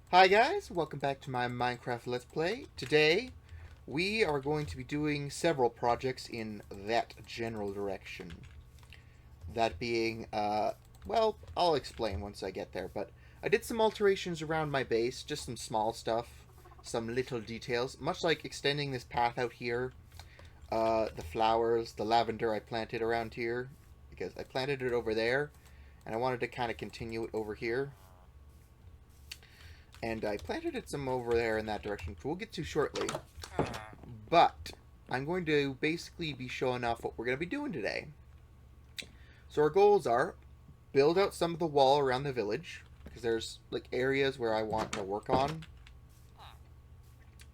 Hi guys, welcome back to my Minecraft Let's Play. Today, we are going to be doing several projects in that general direction. That being, well, I'll explain once I get there, but I did some alterations around my base, just some small stuff, some little details, much like extending this path out here, the flowers, the lavender I planted around here, because I planted it over there, and I wanted to kind of continue it over here. And I planted it some over there in that direction, which we'll get to shortly. But I'm going to basically be showing off what we're going to be doing today. So our goals are build out some of the wall around the village, because there's like areas where I want to work on.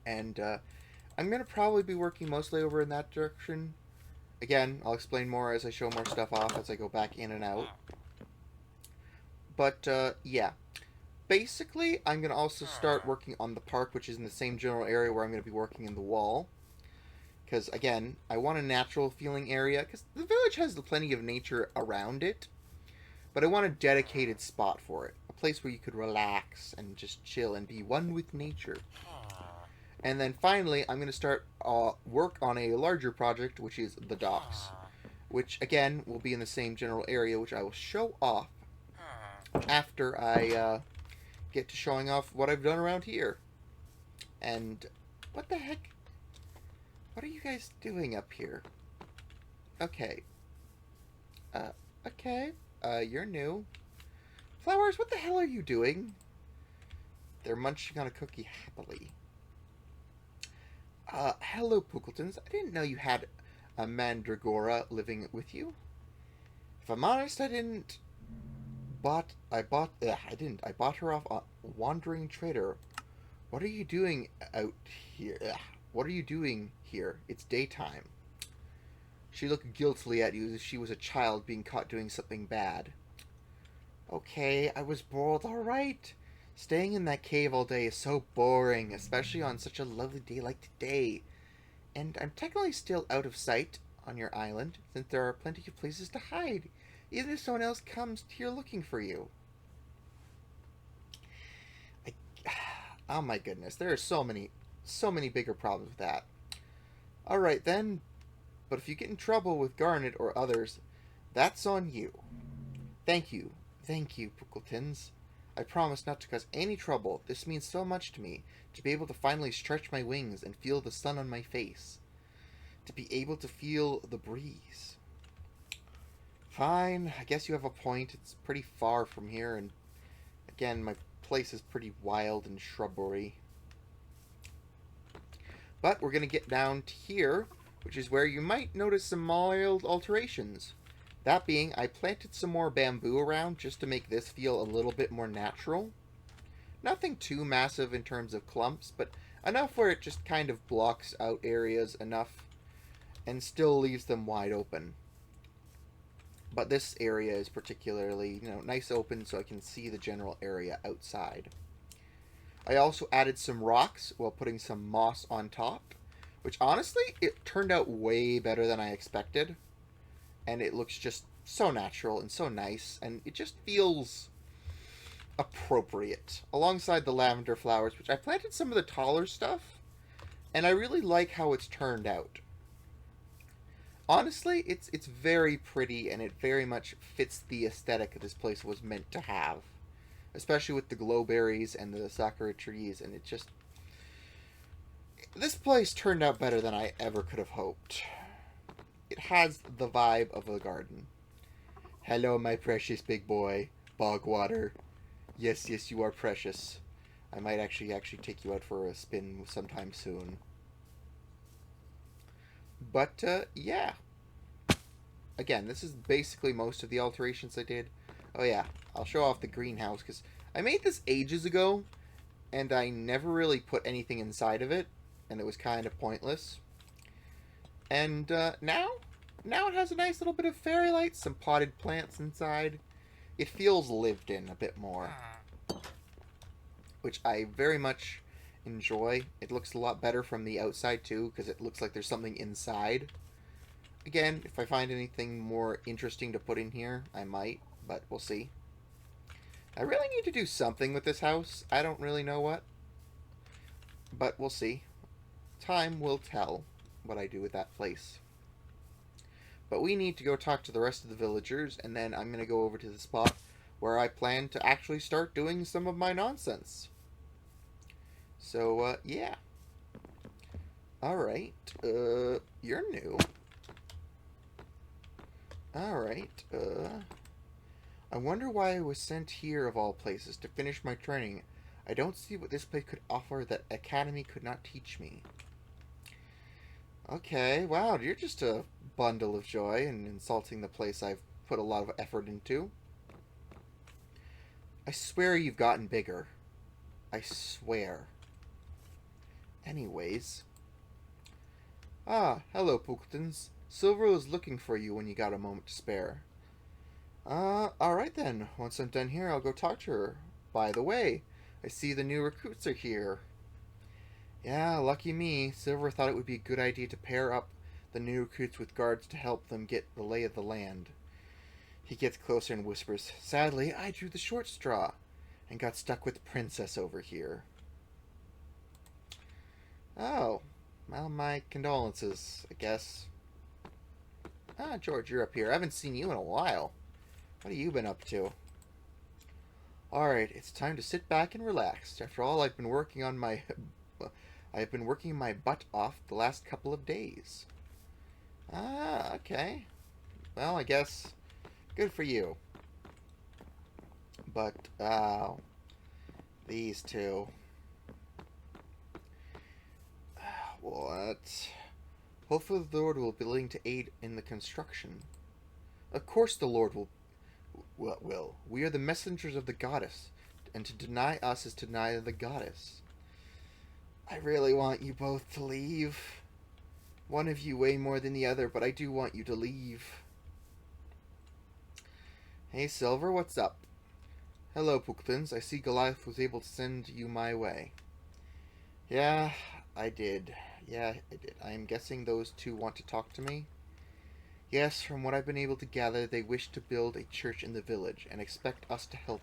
And I'm going to probably be working mostly over in that direction. Again, I'll explain more as I show more stuff off as I go back in and out. But yeah, basically, I'm going to also start working on the park, which is in the same general area where I'm going to be working in the wall. Because, again, I want a natural feeling area, because the village has plenty of nature around it. But I want a dedicated spot for it. A place where you could relax and just chill and be one with nature. And then finally, I'm going to start work on a larger project, which is the docks. Which, again, will be in the same general area, which I will show off after I get to showing off what I've done around here. And what the heck? What are you guys doing up here? Okay. Uh, okay. You're new. Flowers, what the hell are you doing? They're munching on a cookie happily. Hello, Pookletons. I didn't know you had a mandragora living with you. If I'm honest, I didn't. I didn't. I bought her off a wandering trader. What are you doing out here? What are you doing here? It's daytime. She looked guiltily at you as if she was a child being caught doing something bad. Okay, I was bored, alright. Staying in that cave all day is so boring, especially on such a lovely day like today. And I'm technically still out of sight on your island, since there are plenty of places to hide, even if someone else comes here looking for you. I, oh my goodness, there are so many bigger problems with that. Alright then, but if you get in trouble with Garnet or others, that's on you. Thank you. Thank you, Pookletons. I promise not to cause any trouble. This means so much to me, to be able to finally stretch my wings and feel the sun on my face. To be able to feel the breeze. Fine, I guess you have a point. It's pretty far from here, and again, my place is pretty wild and shrubbery. But we're going to get down to here, which is where you might notice some mild alterations. That being, I planted some more bamboo around just to make this feel a little bit more natural. Nothing too massive in terms of clumps, but enough where it just kind of blocks out areas enough and still leaves them wide open. But this area is particularly, nice open so I can see the general area outside. I also added some rocks while putting some moss on top, which honestly, it turned out way better than I expected. And it looks just so natural and so nice, and it just feels appropriate. Alongside the lavender flowers, which I planted some of the taller stuff, and I really like how it's turned out. Honestly, it's very pretty, and it very much fits the aesthetic this place was meant to have. Especially with the glowberries and the sakura trees, and it just... This place turned out better than I ever could have hoped. It has the vibe of a garden. Hello, my precious big boy. Bogwater. Yes, yes, you are precious. I might actually take you out for a spin sometime soon. But, yeah. Again, this is basically most of the alterations I did. Oh yeah, I'll show off the greenhouse, because I made this ages ago, and I never really put anything inside of it, and it was kind of pointless. And now it has a nice little bit of fairy lights, some potted plants inside. It feels lived in a bit more, which I very much enjoy. It looks a lot better from the outside too, because it looks like there's something inside. Again, if I find anything more interesting to put in here, I might, but we'll see. I really need to do something with this house. I don't really know what. But we'll see. Time will tell what I do with that place. But we need to go talk to the rest of the villagers, and then I'm going to go over to the spot where I plan to actually start doing some of my nonsense. So, yeah. Alright, you're new. Alright, I wonder why I was sent here of all places to finish my training. I don't see what this place could offer that Academy could not teach me. Okay, wow, you're just a bundle of joy and insulting the place I've put a lot of effort into. I swear you've gotten bigger. I swear. Anyways. Ah, hello, Pooktons. Silver was looking for you when you got a moment to spare. Alright then. Once I'm done here, I'll go talk to her. By the way, I see the new recruits are here. Yeah, lucky me. Silver thought it would be a good idea to pair up the new recruits with guards to help them get the lay of the land. He gets closer and whispers, Sadly, I drew the short straw and got stuck with Princess over here. Oh, well, my condolences, I guess. Ah, George, you're up here. I haven't seen you in a while. What have you been up to? Alright, it's time to sit back and relax. After all, I've been working my butt off the last couple of days. Ah, okay. Well, I guess good for you. But, these two. What? Hopefully the Lord will be willing to aid in the construction. Of course the Lord will. We are the messengers of the goddess, and to deny us is to deny the goddess. I really want you both to leave. One of you way more than the other, but I do want you to leave. Hey, Silver, what's up? Hello, Pooktons. I see Goliath was able to send you my way. Yeah, I did. I am guessing those two want to talk to me? Yes, from what I've been able to gather, they wish to build a church in the village and expect us to help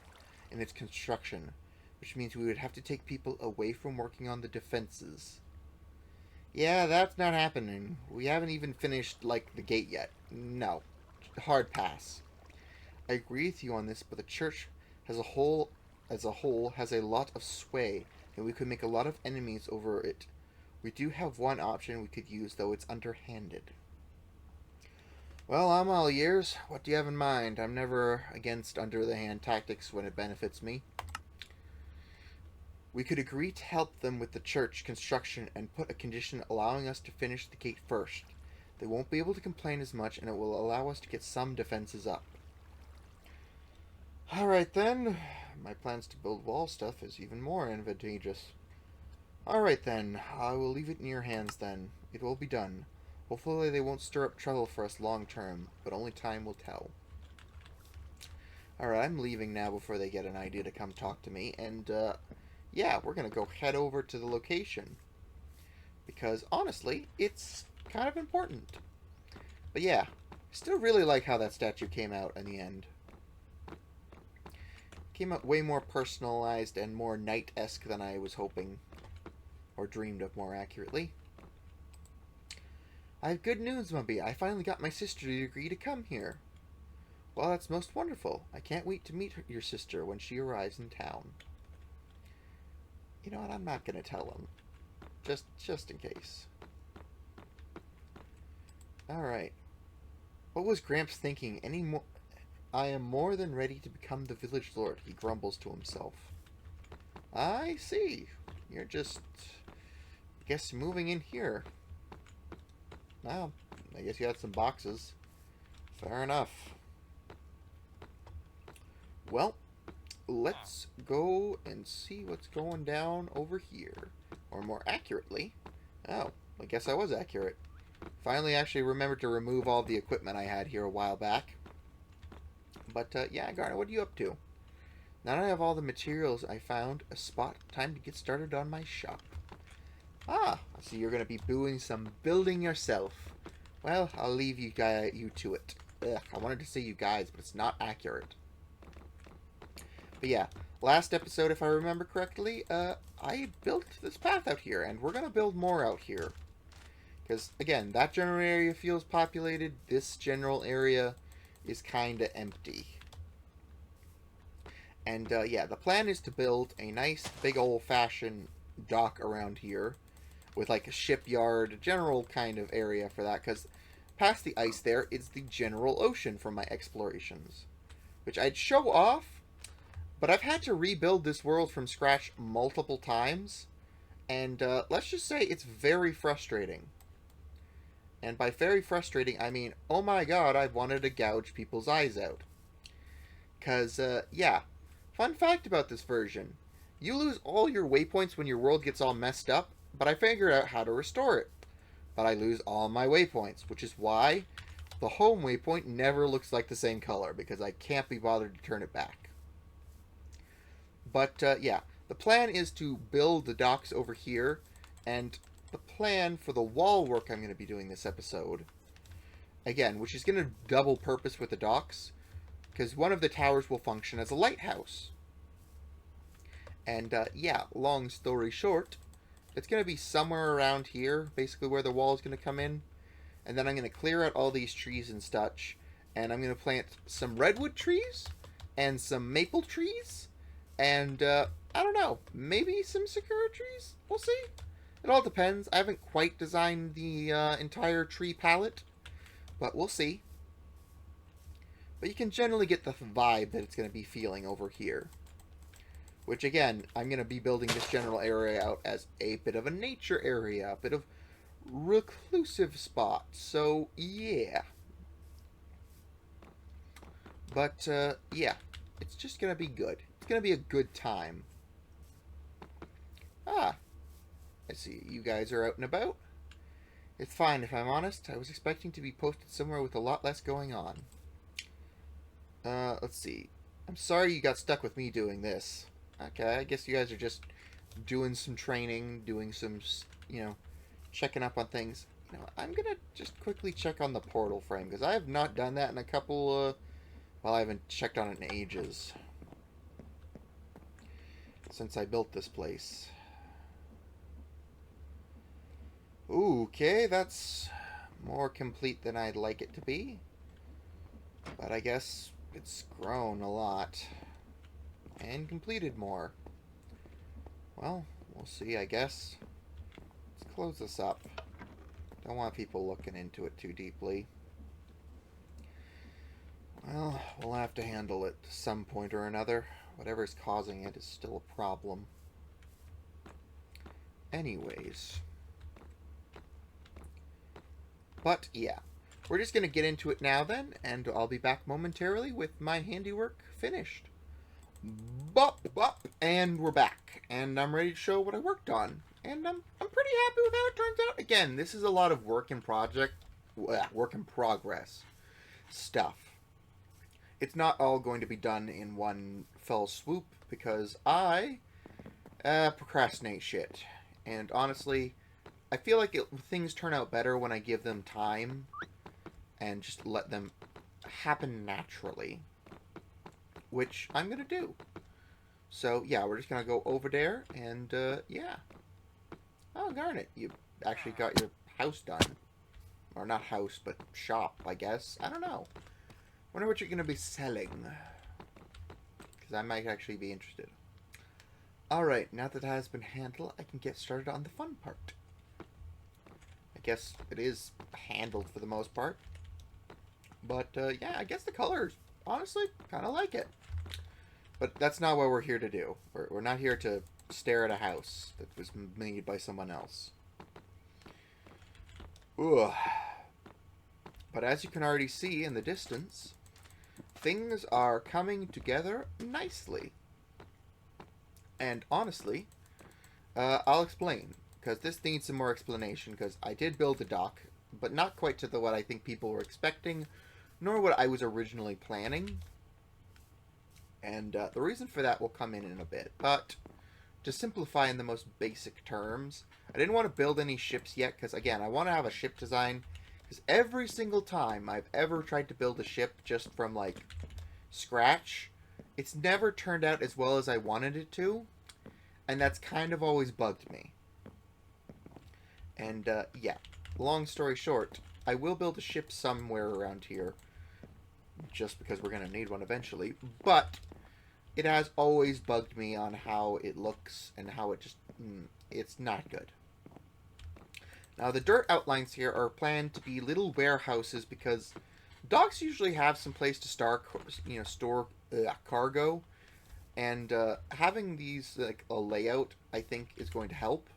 in its construction, which means we would have to take people away from working on the defenses. Yeah, that's not happening. We haven't even finished, like, the gate yet. No. Hard pass. I agree with you on this, but the church as a whole has a lot of sway, and we could make a lot of enemies over it. We do have one option we could use, though it's underhanded. Well, I'm all ears. What do you have in mind? I'm never against under-the-hand tactics when it benefits me. We could agree to help them with the church construction and put a condition allowing us to finish the gate first. They won't be able to complain as much, and it will allow us to get some defenses up. Alright then. My plans to build wall stuff is even more advantageous. Alright then. I will leave it in your hands then. It will be done. Hopefully they won't stir up trouble for us long term, but only time will tell. Alright, I'm leaving now before they get an idea to come talk to me, and, yeah, we're gonna go head over to the location. Because, honestly, it's kind of important. But yeah, I still really like how that statue came out in the end. Came out way more personalized and more knight-esque than I was hoping. Or dreamed of, more accurately. I have good news, Mubby. I finally got my sister to agree to come here. Well, that's most wonderful. I can't wait to meet your sister when she arrives in town. You know what? I'm not going to tell him. Just in case. Alright. What was Gramps thinking? I am more than ready to become the village lord, he grumbles to himself. I see. You're just, I guess, moving in here. Well, I guess you had some boxes. Fair enough. Well, let's go and see what's going down over here. Or more accurately, oh, I guess I was accurate. Finally actually remembered to remove all the equipment I had here a while back. But, yeah, Garner, what are you up to? Now that I have all the materials I found, a spot, time to get started on my shop. Ah, I see you're going to be doing some building yourself. Well, I'll leave you to it. Ugh, I wanted to say you guys, but it's not accurate. But yeah, last episode, if I remember correctly, I built this path out here, and we're gonna build more out here. Because, again, that general area feels populated, this general area is kinda empty. And, yeah, the plan is to build a nice, big old-fashioned dock around here, with, like, a shipyard, general kind of area for that, because past the ice there is the general ocean from my explorations. Which I'd show off, but I've had to rebuild this world from scratch multiple times, and let's just say it's very frustrating. And by very frustrating, I mean, oh my god, I wanted to gouge people's eyes out. Because, yeah, fun fact about this version. You lose all your waypoints when your world gets all messed up, but I figured out how to restore it. But I lose all my waypoints, which is why the home waypoint never looks like the same color, because I can't be bothered to turn it back. But, yeah, the plan is to build the docks over here, and the plan for the wall work I'm going to be doing this episode, again, which is going to double purpose with the docks, because one of the towers will function as a lighthouse. And, yeah, long story short, it's going to be somewhere around here, basically where the wall is going to come in. And then I'm going to clear out all these trees and such, and I'm going to plant some redwood trees, and some maple trees, and, I don't know, maybe some sakura trees? We'll see. It all depends. I haven't quite designed the entire tree palette, but we'll see. But you can generally get the vibe that it's going to be feeling over here. Which, again, I'm going to be building this general area out as a bit of a nature area, a bit of reclusive spot. So, yeah. But, yeah, it's just going to be good. It's going to be a good time. Ah, I see you guys are out and about. It's fine, if I'm honest. I was expecting to be posted somewhere with a lot less going on. Let's see. I'm sorry you got stuck with me doing this. Okay, I guess you guys are just doing some training, doing some, you know, checking up on things. You know, I'm gonna just quickly check on the portal frame, because I have not done that in a couple, well, I haven't checked on it in ages. Since I built this place. Ooh, okay, that's more complete than I'd like it to be. But I guess it's grown a lot. And completed more. Well, we'll see, I guess. Let's close this up. Don't want people looking into it too deeply. Well, we'll have to handle it to some point or another. Whatever's causing it is still a problem. Anyways. But, yeah. We're just going to get into it now then, and I'll be back momentarily with my handiwork finished. Bop, bop, and we're back. And I'm ready to show what I worked on. And I'm pretty happy with how it turns out. Again, this is a lot of work in progress stuff. It's not all going to be done in one fell swoop, because I procrastinate shit. And honestly, I feel like things turn out better when I give them time and just let them happen naturally. Which I'm going to do. So, yeah, we're just going to go over there, and, yeah. Oh, darn it. You actually got your house done. Or not house, but shop, I guess. I don't know. Wonder what you're going to be selling. Because I might actually be interested. Alright, now that has been handled, I can get started on the fun part. I guess it is handled for the most part. But, yeah, I guess the colors, honestly, kind of like it. But that's not what we're here to do. We're not here to stare at a house that was made by someone else. Ugh. But as you can already see in the distance, things are coming together nicely. And honestly, I'll explain. Because this needs some more explanation. Because I did build a dock, but not quite to what I think people were expecting, nor what I was originally planning. And the reason for that will come in a bit. But to simplify in the most basic terms, I didn't want to build any ships yet, because again, I want to have a ship design. Because every single time I've ever tried to build a ship just from, like, scratch, it's never turned out as well as I wanted it to, and that's kind of always bugged me. And, yeah, long story short, I will build a ship somewhere around here, just because we're going to need one eventually, but it has always bugged me on how it looks and how it just, it's not good. Now, the dirt outlines here are planned to be little warehouses because docks usually have some place to store cargo, and having these like a layout, I think, is going to help.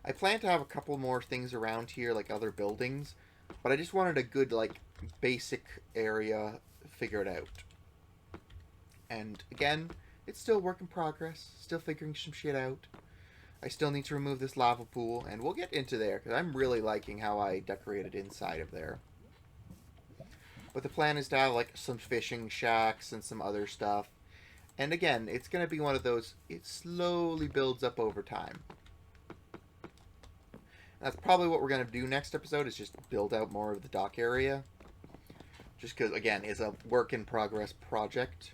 I plan to have a couple more things around here, like other buildings, but I just wanted a good like basic area figured out. And again, it's still work in progress, still figuring some shit out. I still need to remove this lava pool, and we'll get into there, because I'm really liking how I decorated inside of there. But the plan is to have, like, some fishing shacks and some other stuff. And again, it's going to be one of those, it slowly builds up over time. That's probably what we're going to do next episode, is just build out more of the dock area. Just because, again, it's a work-in-progress project.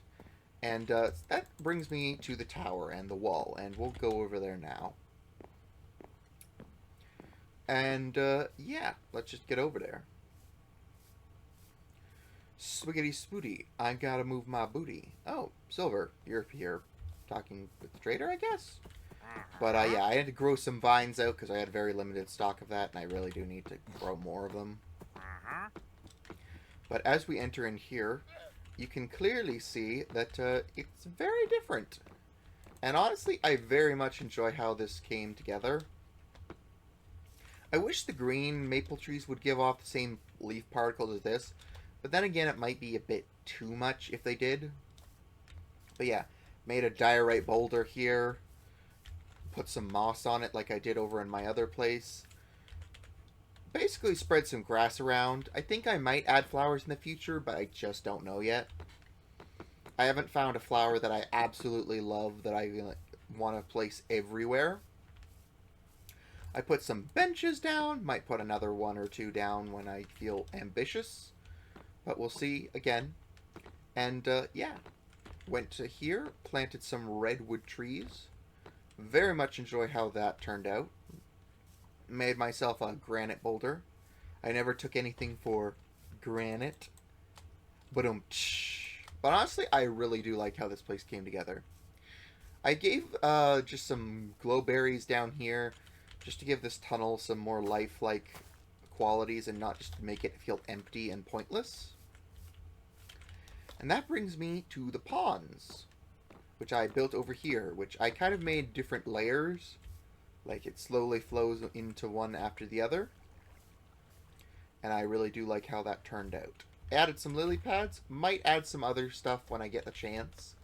And that brings me to the tower and the wall, and we'll go over there now. And, yeah, let's just get over there. Swiggity spooty, I gotta move my booty. Oh, Silver, you're here talking with the trader, I guess? But, yeah, I had to grow some vines out because I had a very limited stock of that, and I really do need to grow more of them. But as we enter in here, you can clearly see that it's very different. And honestly, I very much enjoy how this came together. I wish the green maple trees would give off the same leaf particles as this, but then again, it might be a bit too much if they did. But yeah, made a diorite boulder here, put some moss on it like I did over in my other place. Basically spread some grass around. I think I might add flowers in the future, but I just don't know yet. I haven't found a flower that I absolutely love that I want to place everywhere. I put some benches down. Might put another one or two down when I feel ambitious. But we'll see again. And, yeah. Went to here. Planted some redwood trees. Very much enjoy how that turned out. Made myself a granite boulder. I never took anything for granite. But honestly, I really do like how this place came together. I gave just some glowberries down here just to give this tunnel some more lifelike qualities and not just make it feel empty and pointless. And that brings me to the ponds, which I built over here, which I kind of made different layers. Like it slowly flows into one after the other. And I really do like how that turned out. Added some lily pads. Might add some other stuff when I get the chance.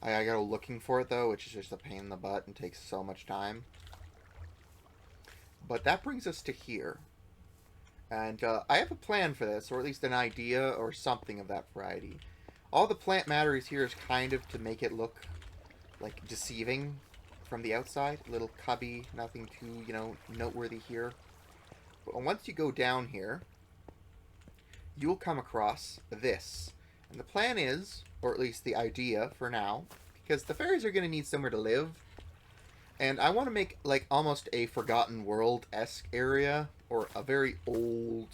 I gotta go looking for it though, which is just a pain in the butt and takes so much time. But that brings us to here. And I have a plan for this, or at least an idea or something of that variety. All the plant matter is here is kind of to make it look like deceiving from the outside. A little cubby, nothing too, noteworthy here. But once you go down here, you'll come across this. And the plan is, or at least the idea for now, because the fairies are going to need somewhere to live. And I want to make, like, almost a Forgotten World-esque area, or a very old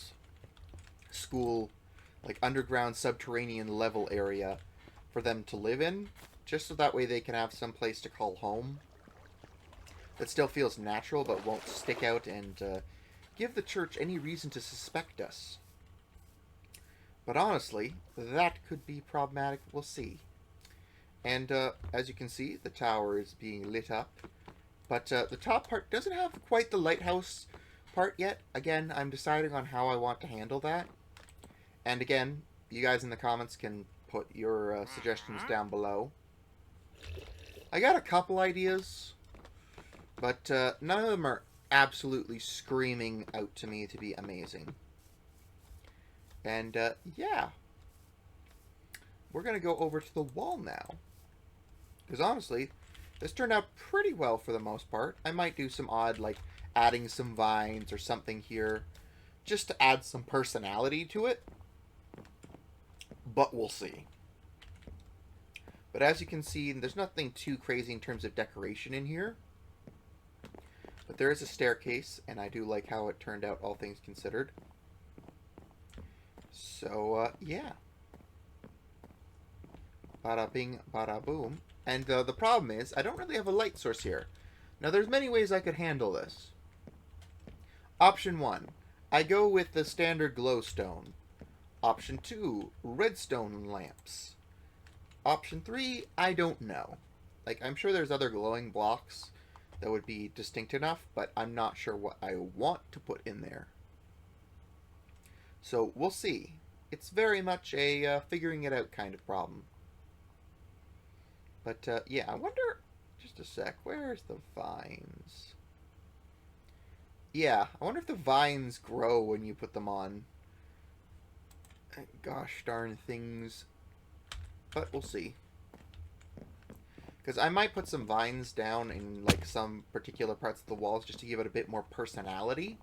school, like, underground subterranean level area for them to live in, just so that way they can have some place to call home that still feels natural but won't stick out and give the church any reason to suspect us. But honestly, that could be problematic. We'll see. And as you can see, the tower is being lit up. But the top part doesn't have quite the lighthouse part yet. Again, I'm deciding on how I want to handle that. And again, you guys in the comments can put your suggestions down below. I got a couple ideas, but none of them are absolutely screaming out to me to be amazing. And, yeah. We're going to go over to the wall now. Because honestly, this turned out pretty well for the most part. I might do some odd, like, adding some vines or something here, just to add some personality to it. But we'll see. But as you can see, there's nothing too crazy in terms of decoration in here. But there is a staircase, and I do like how it turned out, all things considered. So, yeah. Bada bing, bada boom. And the problem is, I don't really have a light source here. Now, there's many ways I could handle this. Option 1. I go with the standard glowstone. Option 2. Redstone lamps. Option 3. I don't know. Like, I'm sure there's other glowing blocks that would be distinct enough, but I'm not sure what I want to put in there. So, we'll see. It's very much a figuring it out kind of problem. But, yeah, I wonder... Just a sec. Where's the vines? Yeah, I wonder if the vines grow when you put them on. Gosh darn things. But we'll see. Because I might put some vines down in, like, some particular parts of the walls just to give it a bit more personality.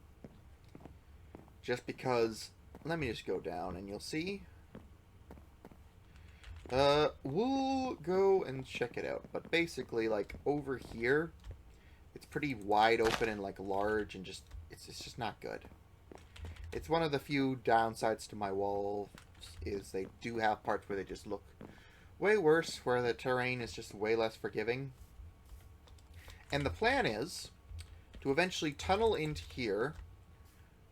Just because... Let me just go down and you'll see. We'll go and check it out. But basically, like, over here, it's pretty wide open and, like, large and just... It's just not good. It's one of the few downsides to my walls is they do have parts where they just look way worse, where the terrain is just way less forgiving. And the plan is to eventually tunnel into here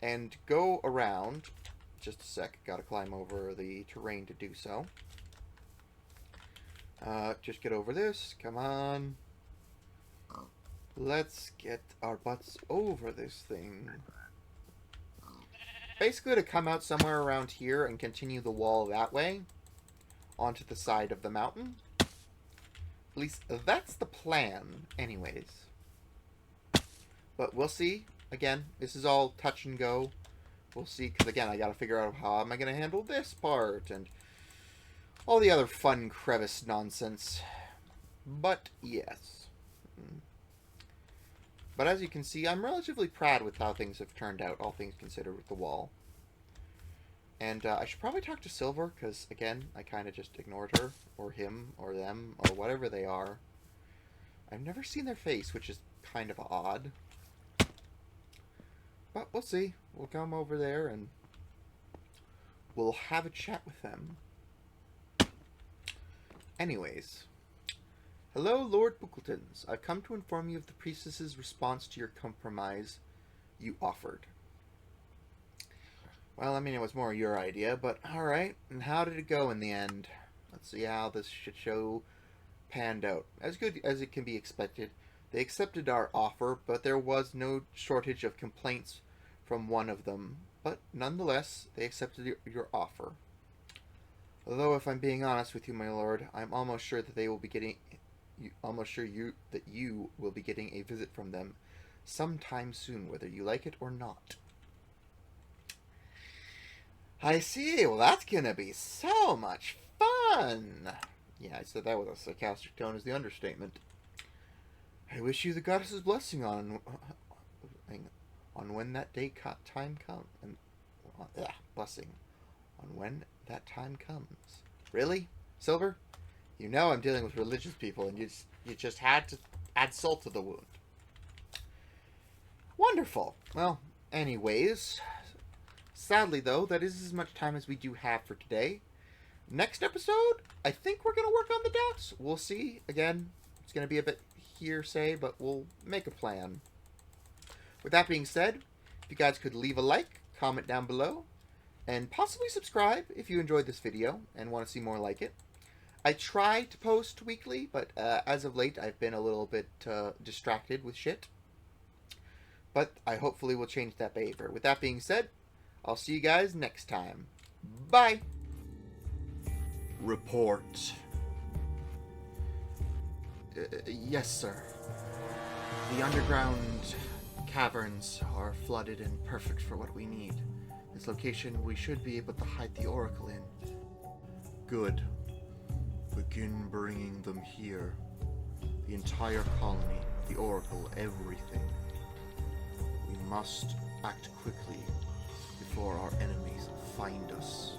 and go around. Just a sec, gotta climb over the terrain to do so. Just get over this, come on. Let's get our butts over this thing. Basically to come out somewhere around here and continue the wall that way onto the side of the mountain. At least that's the plan anyways. But we'll see. Again, this is all touch and go. We'll see, because again, I gotta figure out how am I gonna handle this part and all the other fun crevice nonsense. But yes. But as you can see, I'm relatively proud with how things have turned out, all things considered, with the wall. And I should probably talk to Silver, because, again, I kind of just ignored her, or him, or them, or whatever they are. I've never seen their face, which is kind of odd. But we'll see. We'll come over there, and we'll have a chat with them. Anyways... Hello, Lord Bookletons. I've come to inform you of the priestess's response to your compromise you offered. Well, I mean, it was more your idea, but alright. And how did it go in the end? Let's see how this shit show panned out. As good as it can be expected, they accepted our offer, but there was no shortage of complaints from one of them. But nonetheless, they accepted your offer. Although, if I'm being honest with you, my lord, I'm almost sure that they will be getting... that you will be getting a visit from them sometime soon, whether you like it or not. I see. Well, that's gonna be so much fun. Yeah, I said that with a sarcastic tone as the understatement. I wish you the goddess's blessing on when that time comes. And blessing on when that time comes. Really, Silver? You know I'm dealing with religious people, and you just had to add salt to the wound. Wonderful. Well, anyways, sadly, though, that is as much time as we do have for today. Next episode, I think we're going to work on the docks. We'll see. Again, it's going to be a bit hearsay, but we'll make a plan. With that being said, if you guys could leave a like, comment down below, and possibly subscribe if you enjoyed this video and want to see more like it. I try to post weekly, but as of late, I've been a little bit distracted with shit. But I hopefully will change that behavior. With that being said, I'll see you guys next time. Bye! Report. Yes, sir. The underground caverns are flooded and perfect for what we need. This location we should be able to hide the oracle in. Good. Begin bringing them here. The entire colony, the oracle, everything. We must act quickly before our enemies find us.